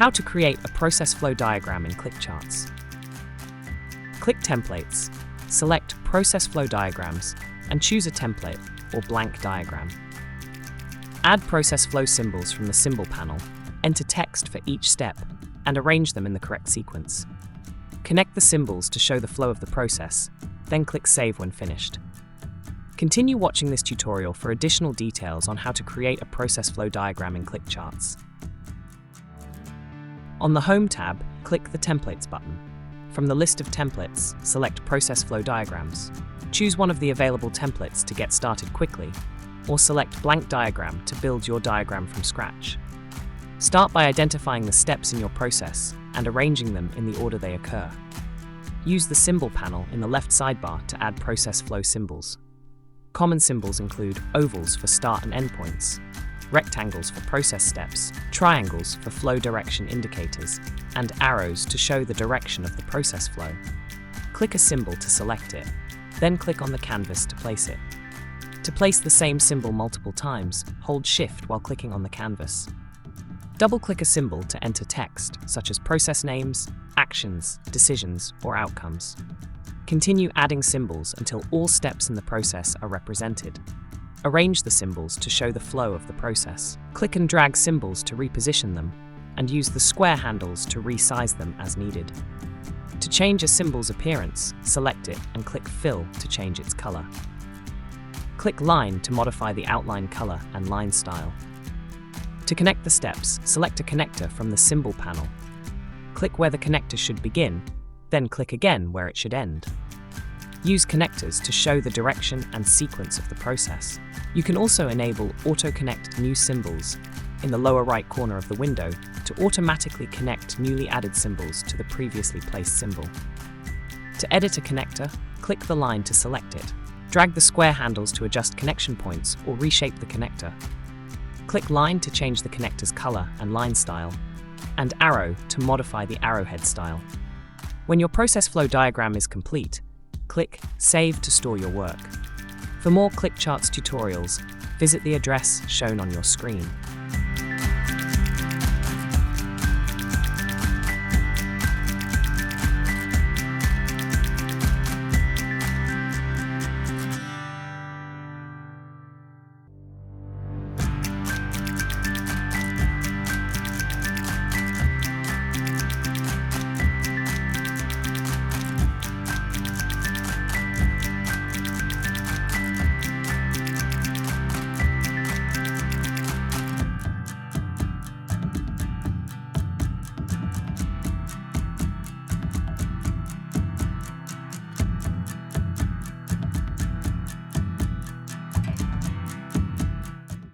How to create a process flow diagram in ClickCharts. Click Templates, select Process Flow Diagrams, and choose a template or blank diagram. Add process flow symbols from the symbol panel, enter text for each step, and arrange them in the correct sequence. Connect the symbols to show the flow of the process, then click Save when finished. Continue watching this tutorial for additional details on how to create a process flow diagram in ClickCharts. On the Home tab, click the Templates button. From the list of templates, select Process Flow Diagrams. Choose one of the available templates to get started quickly, or select Blank Diagram to build your diagram from scratch. Start by identifying the steps in your process and arranging them in the order they occur. Use the Symbol panel in the left sidebar to add process flow symbols. Common symbols include ovals for start and end points, rectangles for process steps, triangles for flow direction indicators, and arrows to show the direction of the process flow. Click a symbol to select it, then click on the canvas to place it. To place the same symbol multiple times, hold Shift while clicking on the canvas. Double-click a symbol to enter text, such as process names, actions, decisions, or outcomes. Continue adding symbols until all steps in the process are represented. Arrange the symbols to show the flow of the process. Click and drag symbols to reposition them, and use the square handles to resize them as needed. To change a symbol's appearance, select it and click Fill to change its color. Click Line to modify the outline color and line style. To connect the steps, select a connector from the Symbol panel. Click where the connector should begin, then click again where it should end. Use connectors to show the direction and sequence of the process. You can also enable Auto-Connect New Symbols in the lower right corner of the window to automatically connect newly added symbols to the previously placed symbol. To edit a connector, click the line to select it. Drag the square handles to adjust connection points or reshape the connector. Click Line to change the connector's color and line style, and Arrow to modify the arrowhead style. When your process flow diagram is complete, click Save to store your work. For more ClickCharts tutorials, visit the address shown on your screen.